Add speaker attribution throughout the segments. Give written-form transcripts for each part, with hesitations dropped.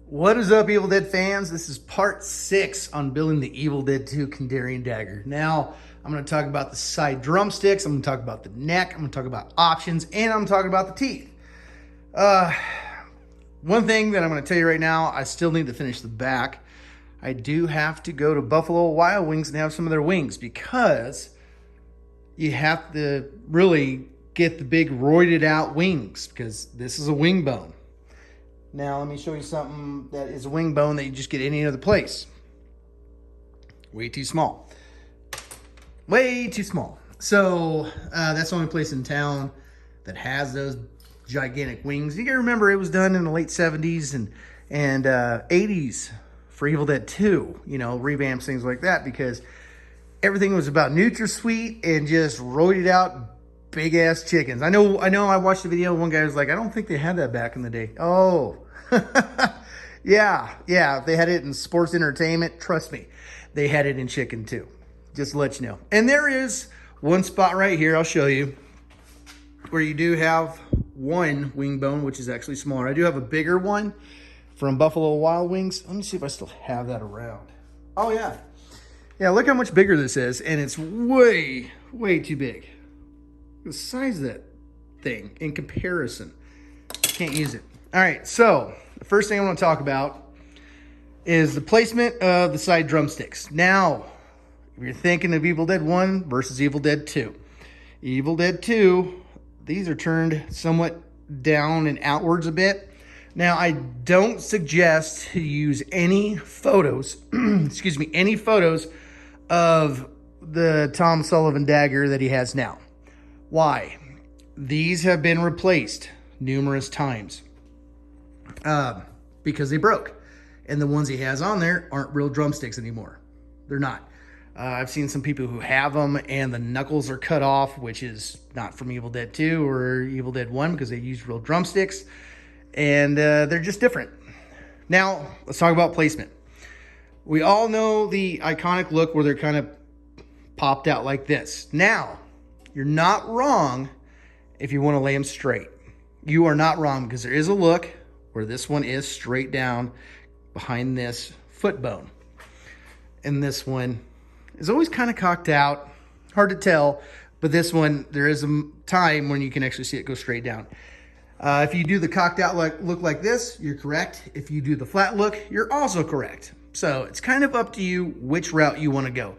Speaker 1: What is up, Evil Dead fans? This is part 6 on building the Evil Dead 2 Kandarian Dagger. Now, I'm going to talk about the side drumsticks, I'm going to talk about the neck, I'm going to talk about options, and I'm talking about the teeth. One thing that I'm going to tell you right now, I still need to finish the back. I do have to go to Buffalo Wild Wings and have some of their wings because you have to really get the big roided out wings because this is a wing bone. Now, let me show you something that is a wing bone that you just get any other place. Way too small. Way too small. So, that's the only place in town that has those gigantic wings. You gotta remember, it was done in the late 70s and 80s for Evil Dead 2. You know, revamps, things like that, because everything was about NutraSweet and just roided out big-ass chickens. I know, I watched the video, one guy was like, I don't think they had that back in the day. Oh, yeah, they had it in sports entertainment. Trust me, they had it in chicken too. Just to let you know. And there is one spot right here, I'll show you, where you do have one wing bone, which is actually smaller. I do have a bigger one from Buffalo Wild Wings. Let me see if I still have that around. Oh, yeah. Yeah, look how much bigger this is, and it's way, way too big. The size of that thing in comparison. Can't use it. All right, so the first thing I want to talk about is the placement of the side drumsticks. Now, if you're thinking of Evil Dead 1 versus Evil Dead 2. Evil Dead 2, these are turned somewhat down and outwards a bit. Now, I don't suggest to use any photos, excuse me, any photos of the Tom Sullivan dagger that he has now. Why? These have been replaced numerous times because they broke. And the ones he has on there aren't real drumsticks anymore. They're not. I've seen some people who have them and the knuckles are cut off, which is not from Evil Dead 2 or Evil Dead 1 because they use real drumsticks. And they're just different. Now, let's talk about placement. We all know the iconic look where they're kind of popped out like this. Now, you're not wrong if you want to lay them straight. You are not wrong because there is a look where this one is straight down behind this foot bone. And this one is always kind of cocked out. Hard to tell, but this one, there is a time when you can actually see it go straight down. If you do the cocked out look like this, you're correct. If you do the flat look, you're also correct. So it's kind of up to you which route you want to go.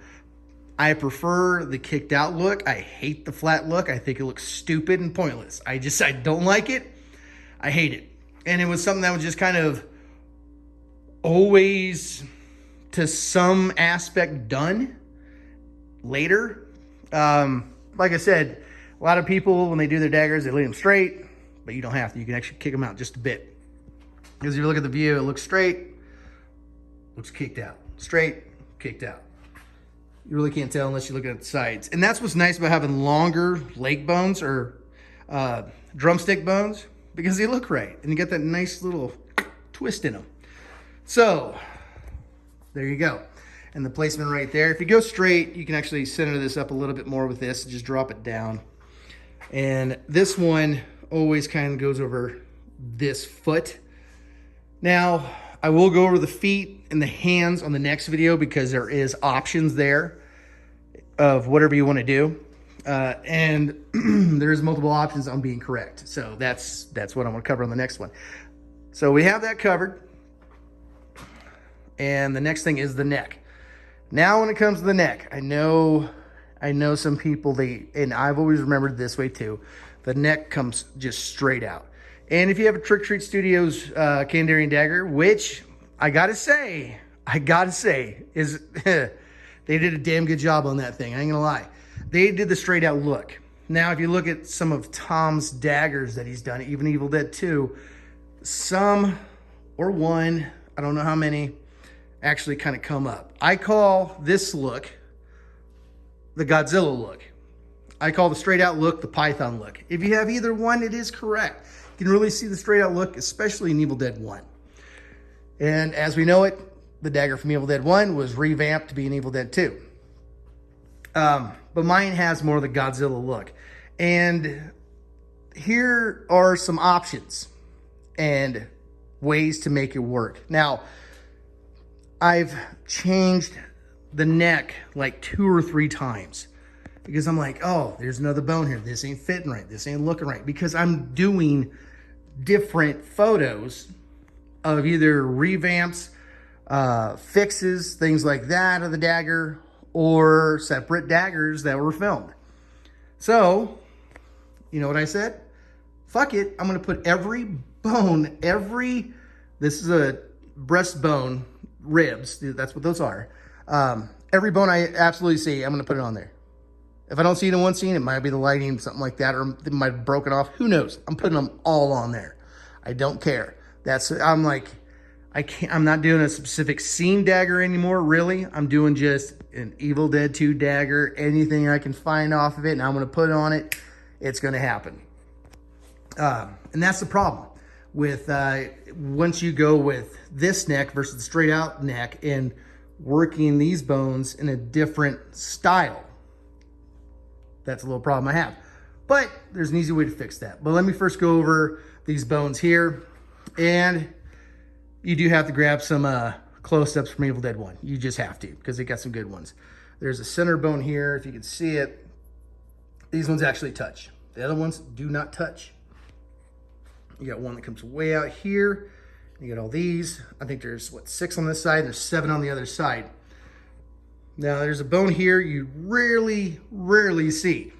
Speaker 1: I prefer the kicked out look. I hate the flat look. I think it looks stupid and pointless. I don't like it. I hate it. And it was something that was just kind of always to some aspect done later. Like I said, a lot of people, when they do their daggers, they lay them straight, but you don't have to. You can actually kick them out just a bit. Because if you look at the view, it looks straight, looks kicked out. Straight, kicked out. You really can't tell unless you look at the sides. And that's what's nice about having longer leg bones or drumstick bones, because they look right. And you get that nice little twist in them. So, there you go. And the placement right there. If you go straight, you can actually center this up a little bit more with this and just drop it down. And this one always kind of goes over this foot. Now, I will go over the feet and the hands on the next video because there is options there of whatever you want to do. And there's multiple options on being correct. So that's what I'm going to cover on the next one. So we have that covered. And the next thing is the neck. Now when it comes to the neck, I know some people, and I've always remembered this way too, the neck comes just straight out. And if you have a Trick Treat Studios Kandarian Dagger, which I gotta say is they did a damn good job on that thing. I ain't gonna lie. They did the straight out look. Now, if you look at some of Tom's daggers that he's done, even Evil Dead 2, some or one, I don't know how many, actually kind of come up. I call this look the Godzilla look. I call the straight out look the Python look. If you have either one, it is correct. You can really see the straight out look, especially in Evil Dead 1. And as we know it, the dagger from Evil Dead 1 was revamped to be in Evil Dead 2. But mine has more of the Godzilla look. And here are some options. And ways to make it work. Now, I've changed the neck like 2 or 3 times because I'm like, oh, there's another bone here. This ain't fitting right. This ain't looking right, because I'm doing different photos of either revamps, fixes, things like that of the dagger, or separate daggers that were filmed. So, you know what I said? Fuck it. I'm going to put every bone, this is a breastbone, ribs. That's what those are. Every bone I absolutely see, I'm going to put it on there. If I don't see it in one scene, it might be the lighting, something like that, or it might have broken off. Who knows? I'm putting them all on there. I don't care. I'm like, I'm not doing a specific scene dagger anymore, really. I'm doing just an Evil Dead 2 dagger, anything I can find off of it, and I'm going to put on it. It's going to happen. And that's the problem with once you go with this neck versus the straight out neck and working these bones in a different style. That's a little problem I have. But there's an easy way to fix that. But let me first go over these bones here. And you do have to grab some close-ups from Evil Dead 1. You just have to, because they got some good ones. There's a center bone here, if you can see it. These ones actually touch. The other ones do not touch. You got one that comes way out here. You got all these. I think there's, 6 on this side, and there's 7 on the other side. Now, there's a bone here you rarely see.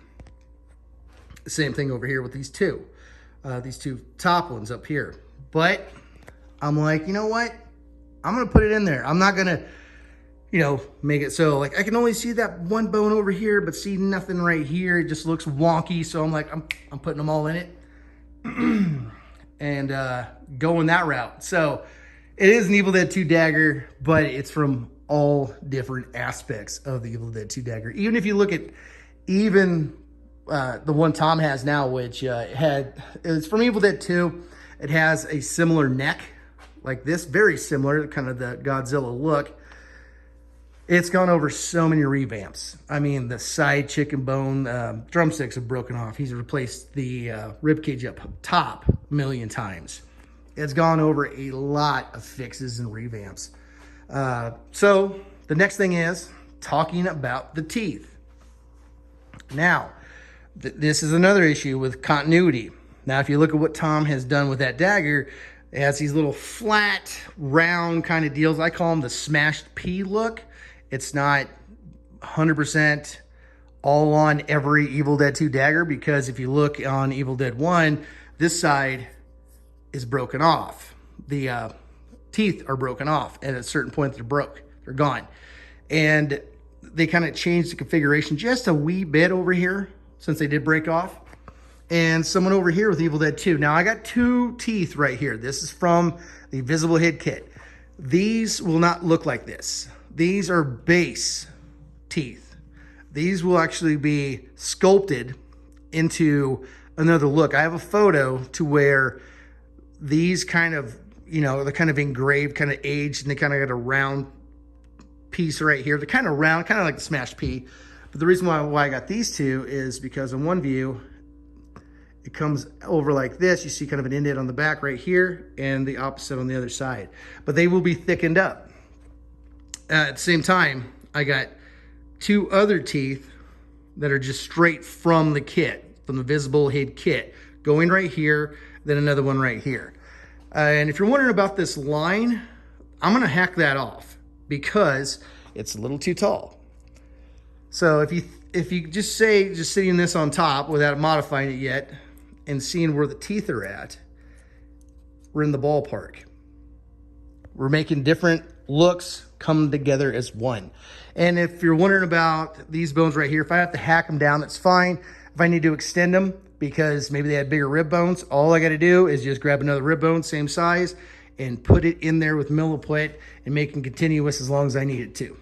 Speaker 1: Same thing over here with these two top ones up here. But I'm like, you know what? I'm going to put it in there. I'm not going to, make it so, like, I can only see that one bone over here, but see nothing right here. It just looks wonky. So I'm like, I'm putting them all in it and going that route. So it is an Evil Dead 2 dagger, but it's from all different aspects of the Evil Dead 2 dagger. Even if you look at the one Tom has now, which it's from Evil Dead 2. It has a similar neck like this, very similar, kind of the Godzilla look. It's gone over so many revamps. I mean, the side chicken bone drumsticks have broken off. He's replaced the rib cage up top a million times. It's gone over a lot of fixes and revamps. So the next thing is talking about the teeth. Now, this is another issue with continuity. Now, if you look at what Tom has done with that dagger, it has these little flat, round kind of deals. I call them the smashed P look. It's not 100% all on every Evil Dead 2 dagger, because if you look on Evil Dead 1, this side is broken off. The teeth are broken off, and at a certain point they're gone. And they kind of changed the configuration just a wee bit over here since they did break off. And someone over here with Evil Dead 2. Now, I got 2 teeth right here. This is from the Visible Head kit. These will not look like this. These are base teeth. These will actually be sculpted into another look. I have a photo to where these kind of, they're kind of engraved, kind of aged, and they kind of got a round piece right here. They're kind of round, kind of like the smashed P. But the reason why I got these 2 is because in one view, it comes over like this. You see kind of an indent on the back right here, and the opposite on the other side. But they will be thickened up. At the same time, I got 2 other teeth that are just straight from the kit, from the Visible Head kit, going right here, then another one right here. And if you're wondering about this line, I'm going to hack that off because it's a little too tall. So if you just sitting this on top without modifying it yet and seeing where the teeth are at, we're in the ballpark. We're making different looks come together as one. And if you're wondering about these bones right here, if I have to hack them down, that's fine. If I need to extend them because maybe they had bigger rib bones, all I got to do is just grab another rib bone, same size, and put it in there with milliput and make them continuous as long as I need it to.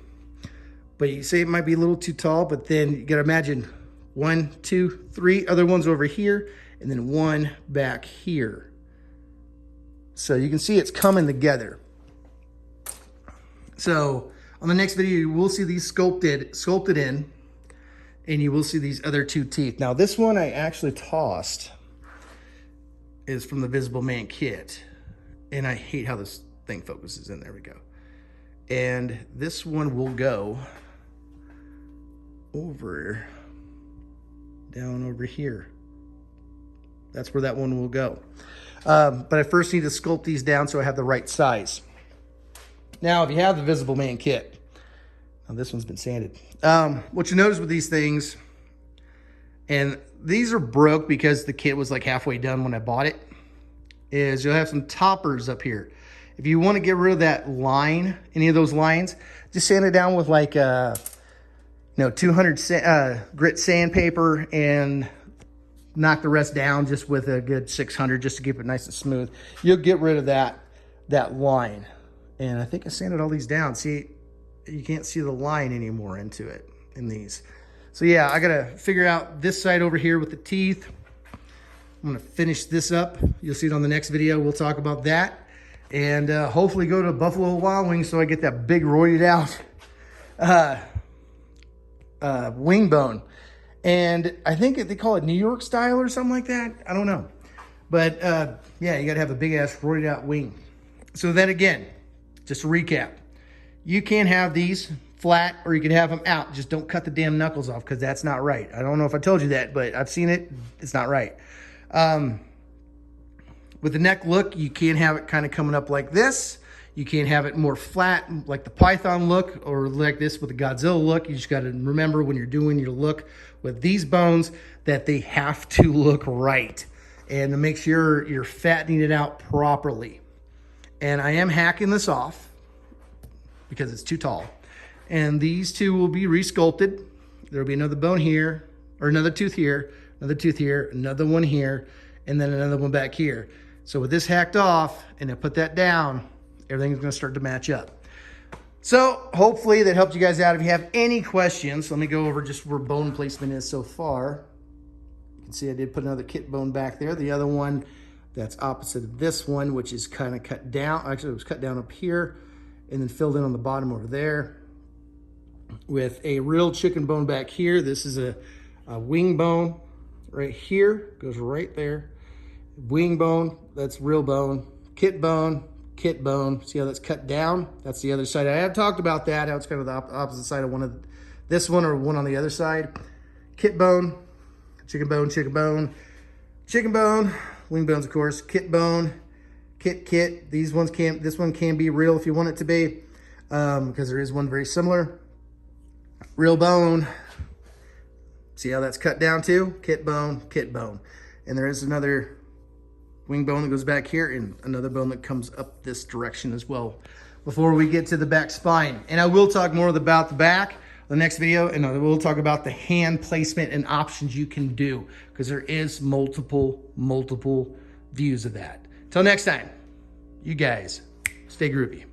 Speaker 1: But you say it might be a little too tall, but then you got to imagine 1, 2, 3 other ones over here, and then 1 back here. So you can see it's coming together. So on the next video, you will see these sculpted in, and you will see these other 2 teeth. Now this one I actually tossed is from the Visible Man kit. And I hate how this thing focuses in. There we go. And this one will go over, down over here. That's where that one will go. But I first need to sculpt these down so I have the right size. Now, if you have the Visible Man kit, now this one's been sanded. What you notice with these things, and these are broke because the kit was like halfway done when I bought it, is you'll have some toppers up here. If you want to get rid of that line, any of those lines, just sand it down with like 200 grit sandpaper and knock the rest down just with a good 600 just to keep it nice and smooth. You'll get rid of that line. And I think I sanded all these down. See, you can't see the line anymore into it in these. So yeah, I gotta figure out this side over here with the teeth. I'm gonna finish this up. You'll see it on the next video. We'll talk about that. And hopefully go to Buffalo Wild Wings so I get that big roided out wing bone. And I think they call it New York style or something like that. I don't know. But yeah, you gotta have a big ass roided out wing. So then again, just to recap, you can have these flat or you can have them out. Just don't cut the damn knuckles off because that's not right. I don't know if I told you that, but I've seen it. It's not right. With the neck look, you can't have it kind of coming up like this. You can't have it more flat like the Python look or like this with the Godzilla look. You just got to remember when you're doing your look with these bones that they have to look right and to make sure you're fattening it out properly. And I am hacking this off because it's too tall. And these two will be resculpted. There'll be another bone here, or another tooth here, another tooth here, another one here, and then another one back here. So with this hacked off and I put that down, everything's gonna start to match up. So hopefully that helped you guys out. If you have any questions, let me go over just where bone placement is so far. You can see I did put another kit bone back there. The other one that's opposite of this one, which is kind of cut down. Actually, it was cut down up here and then filled in on the bottom over there with a real chicken bone back here. This is a wing bone right here, goes right there. Wing bone, that's real bone. Kit bone, kit bone. See how that's cut down? That's the other side. I have talked about that, how it's kind of the opposite side of one of this one or one on the other side. Kit bone, chicken bone, chicken bone, chicken bone, wing bones, of course, kit bone, kit. This one can be real if you want it to be, because there is one very similar. Real bone. See how that's cut down too? Kit bone, kit bone. And there is another wing bone that goes back here and another bone that comes up this direction as well before we get to the back spine. And I will talk more about the back the next video, and I will talk about the hand placement and options you can do because there is multiple views of that. Till next time, you guys stay groovy.